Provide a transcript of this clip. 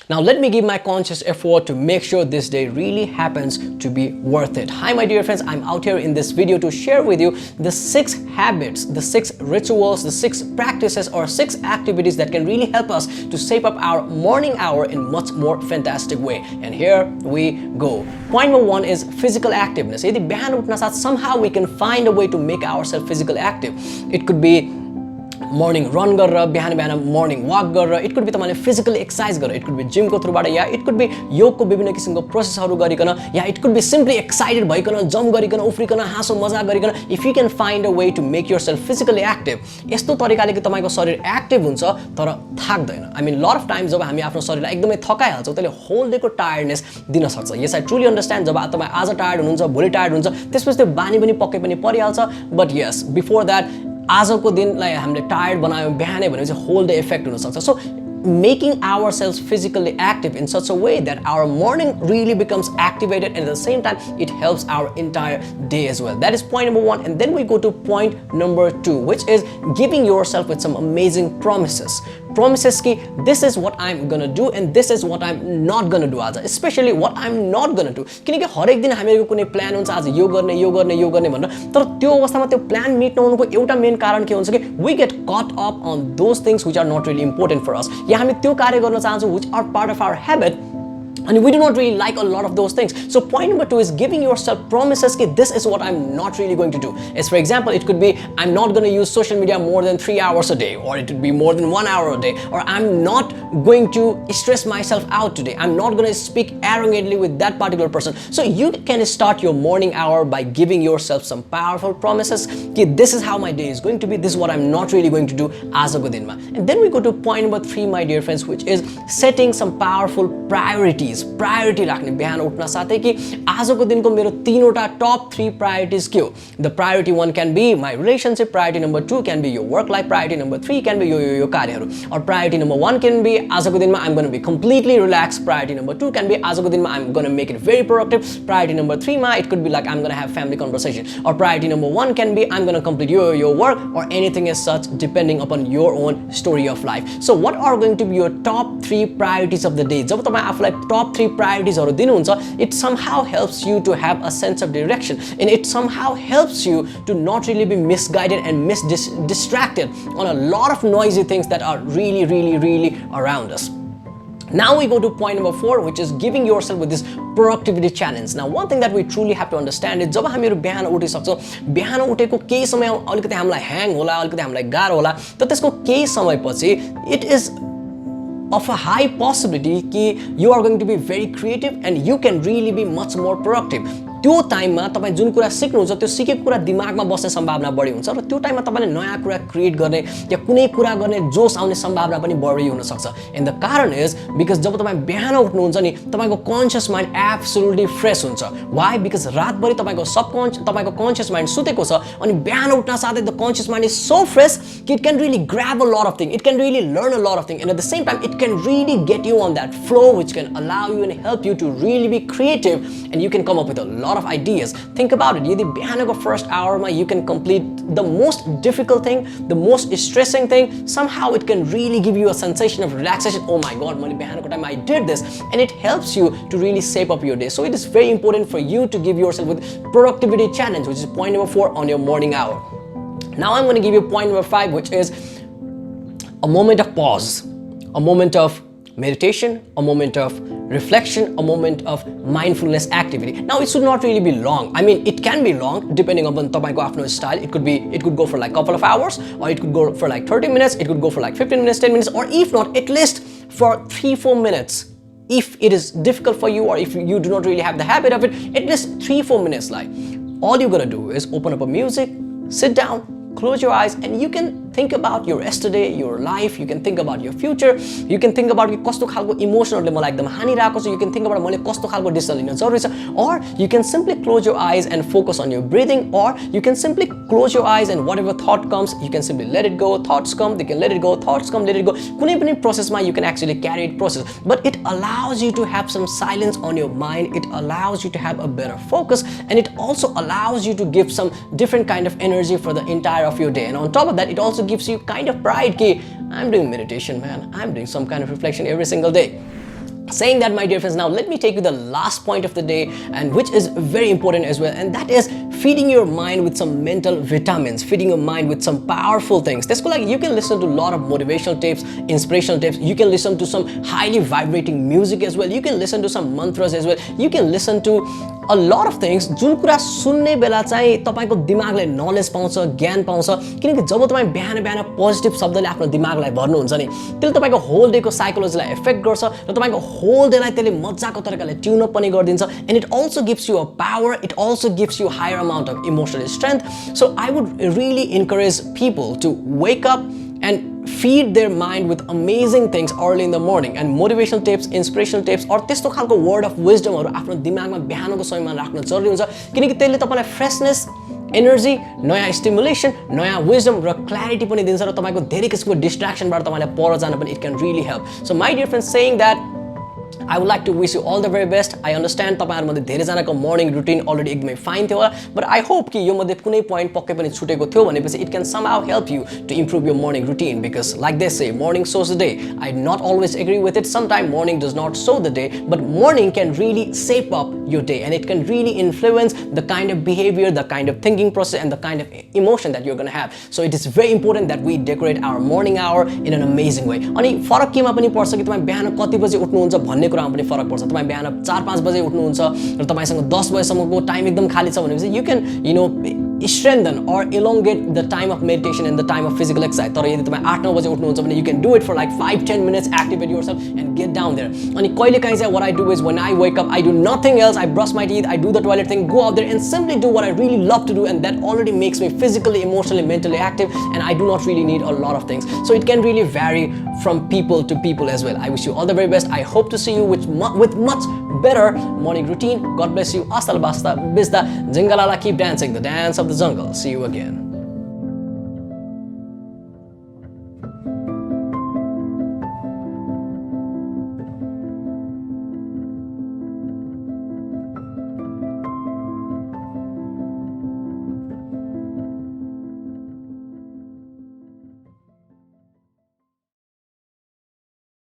Now let me give my conscious effort to make sure this day really happens to be worth it. Hi my dear friends, I'm out here in this video to share with you the 6 habits, the 6 rituals, the 6 practices or 6 activities that can really help us to shape up our morning hour in much more fantastic way. And here we go. Point number 1 is physical activeness. यदि बिहान उठ्न साथ somehow we can find a way to make ourselves physically active. It could be morning run गरेर बिहान morning walk गरेर, it could be तपाईले physical exercise गरेर, it could be gym को थ्रुबाट, या it could be योग को विभिन्न किसिमको प्रोसेसहरु गरिकन, या it could be simply excited भइकन जम्प गरिकन उफ्रिकन हाँसो मजाक गरिकन. If you can find a way to make yourself physically active, यस्तो तरिकाले कि तपाईको शरीर एक्टिभ हुन्छ तर थाक्दैन. I mean lot of times जब हामी आफ्नो शरीरलाई एकदमै थकाइहाल्छौं त्यसले होल डे को टायर्डनेस दिन सक्छ. Yes, I truly understand. जब तपाई आज टायर्ड हुनुहुन्छ, भोलि टायर्ड हुन्छ, त्यसपछि त्यो बानी पनि पक्कै पनि परिहाल्छ. But yes, before that आजको दिनलाई हामीले टायर्ड बनायो बिहानै भनेपछि होल डे इफेक्ट हुन सक्छ. सो making ourselves physically active in such a way that our morning really becomes activated, and at the same time it helps our entire day as well. That is point number 1. And then we go to point number 2, which is giving yourself with some amazing promises. Promises ki this is what I'm gonna do and this is what I'm not gonna do आज, especially what I'm not gonna do. किनकि हरेक दिन हामीहरुको कुनै plan हुन्छ, आज यो गर्ने भनेर, तर त्यो अवस्थामा त्यो प्लान मिट नहुनुको एउटा मेन कारण के हुन्छ कि we get caught up on those things which are not really important for us. या हामी त्यो कार्य गर्न चाहन्छौं which are part of our habit, and we do not really like a lot of those things. So point number 2 is giving yourself promises that this is what I'm not really going to do. As for example, it could be I'm not going to use social media more than 3 hours a day, or it could be more than 1 hour a day, or I'm not going to stress myself out today. I'm not going to speak arrogantly with that particular person. So you can start your morning hour by giving yourself some powerful promises. This is how my day is going to be. This is what I'm not really going to do as a dinma. And then we go to point number 3, my dear friends, which is setting some powerful priorities. Priority राख्ने बिहान उठ्न साथै कि आजको दिनको मेरो 3 वटा top 3 priorities के हो. The priority 1 can be my relationship, priority number 2 can be your work life, priority number 3 can be yo कार्यहरु, or priority number 1 can be आजको दिनमा I'm going to be completely relaxed, priority number 2 can be आजको दिनमा I'm going to make it very productive, priority number 3 मा it could be like I'm going to have family conversation, or priority number 1 can be I'm going to complete your work, or anything as such depending upon your own story of life. So what are going to be your top 3 priorities of the day? जब तपाई आफुलाई top 3 priorities हरु दिनुहुन्छ, it somehow helps you to have a sense of direction, and it somehow helps you to not really be misguided and distracted on a lot of noisy things that are really around us. Now we go to point number 4, which is giving yourself with this productivity challenge. Now one thing that we truly have to understand is जब हामीहरु बिहान उठिसक्छौं, बिहान उठेको केही समय अलिकति हामीलाई hang होला, अलिकति हामीलाई गाह्रो होला, तर त्यसको केही समयपछि it is of a high possibility कि you are going to be very creative and you can really be much more productive. त्यो टाइममा तपाई जुन कुरा सिक्नुहुन्छ त्यो सिकेको कुरा दिमागमा बस्ने सम्भावना बढी हुन्छ र त्यो टाइममा तपाईले नयाँ कुरा क्रिएट गर्ने या कुनै कुरा गर्ने जोश आउने सम्भावना पनि बढी हुन सक्छ. एन्ड द कारण इज बिकज जब तपाई बिहान उठ्नुहुन्छ नि तपाईको कन्शियस माइन्ड एब्सोल्युटली फ्रेश हुन्छ. व्हाई? बिकज रातभरि तपाईको कन्शियस माइन्ड सुतेको छ अनि बिहान उठ्न साथै the conscious mind is so fresh कि it can really grab a lot of thing, it can really learn a lot of thing, and at the same time it can really get you on that flow which can allow you and help you to really be creative and you can come up with a lot of ideas. Think about it. यदि बिहानको first hour मा you can complete the most difficult thing, the most stressing thing, somehow it can really give you a sensation of relaxation. Oh my god, मैले बिहानको time I did this, and it helps you to really shape up your day. So it is very important for you to give yourself with productivity challenge, which is point number 4 on your morning hour. Now I'm going to give you point number 5, which is a moment of pause, a moment of meditation, a moment of reflection, a moment of mindfulness activity. Now it should not really be long. I mean, it can be long depending upon tapaiko afno style. It could go for like couple of hours, or it could go for like 30 minutes, it could go for like 15 minutes, 10 minutes, or if not, at least for 3-4 minutes. If it is difficult for you, or if you do not really have the habit of it, at least 3-4 minutes. Like all you're gonna do is open up a music, sit down, close your eyes, and you can think about your yesterday, your life. You can think about your future. You can think about कस्तो खालको इमोसनहरुले मलाई एकदम हानिरहेको छ. You can think about मैले कस्तो खालको decision लिन जरुरी छ. Or you can simply close your eyes and focus on your breathing. Or you can simply close your eyes and whatever thought comes, you can simply let it go. Thoughts come, they can let it go. Thoughts come, let it go. कुनै पनि प्रोसेसमा you can actually carry it process. But it allows you to have some silence on your mind. It allows you to have a better focus, and it also allows you to give some different kind of energy for the entire of your day. And on top of that, it also gives you kind of pride कि I'm doing meditation, man. I'm doing some kind of reflection every single day. Saying that, my dear friends, now let me take you the last point of the day, and which is very important as well, and that is feeding your mind with some mental vitamins, feeding your mind with some powerful things. That's like you can listen to a lot of motivational tips, inspirational tips. You can listen to some highly vibrating music as well. You can listen to some mantras as well. You can listen to a lot of things. जुन कुरा सुन्ने बेला चाहिँ तपाईको दिमागले knowledge पाउँछ, ज्ञान पाउँछ, किनकि जब तपाई बिहान बिहान पोजिटिभ शब्दले आफ्नो दिमागलाई भर्नुहुन्छ नि, त्यसले तपाईको होल डे को साइकोलोजीलाई इफेक्ट गर्छ र तपाईको होल डे लाई त्यसले मजाको तरिकाले ट्युन अप पनि गरिदिन्छ. And it also gives you a power, it also gives you higher amount of emotional strength. So I would really encourage people to wake up and feed their mind with amazing things early in the morning, and motivational tips, inspirational tips or त्यस्तो खालको word of wisdom हरु आफ्नो दिमागमा बिहानको समयमा राख्न जरुरी हुन्छ, किनकि त्यसले तपाईलाई फ्रेशनेस, एनर्जी, नयाँ स्टिमुलेसन, नयाँ विजडम र क्ल्यारिटी पनि दिन्छ र तपाईको धेरै किसिमको डिस्ट्र्याक्सनबाट तपाईलाई पर जान पनि it can really help. So my dear friends, saying that I would like to wish you all the very best. I understand तपाईहरु मध्ये धेरै जनाको मर्निङ रुटिन अलरेडी एकदमै फाइन थियो होला, but I hope कि यो मध्ये कुनै पोइन्ट पक्कै पनि छुटेको थियो भनेपछि it can somehow help you to improve your morning routine, because like they say, morning shows the day. I not always agree with it. Sometimes morning does not show the day, but morning can really shape up your day, and it can really influence the kind of behavior, the kind of thinking process and the kind of emotion that you're going to have. So it is very important that we decorate our morning hour in an amazing way. अनि फरक केमा पनि पर्छ कि तपाई बिहान कति बजे उठ्नुहुन्छ भन्ने कुरामा पनि फरक पर्छ. तपाई बिहान 4-5 बजे उठ्नुहुन्छ र तपाईसँग 10 बजेसम्मको टाइम एकदम खाली छ भनेपछि you can strengthen or elongate the time of meditation and the time of physical exercise. तर यदि तपाई 8-9 बजे उठ्नुहुन्छ भने you can do it for like 5-10 minutes, activate yourself and get down there. अनि कहिलेकाहीँ चाहिँ what I do is when I wake up, I do nothing else. I brush my teeth, I do the toilet thing, go out there and simply do what I really love to do, and that already makes me physically, emotionally, mentally active, and I do not really need a lot of things. So it can really vary from people to people as well. I wish you all the very best. I hope to see you with much better morning routine. God bless you. Hasta la basta, bizda, jingalala, keep dancing the dance of the jungle. See you again.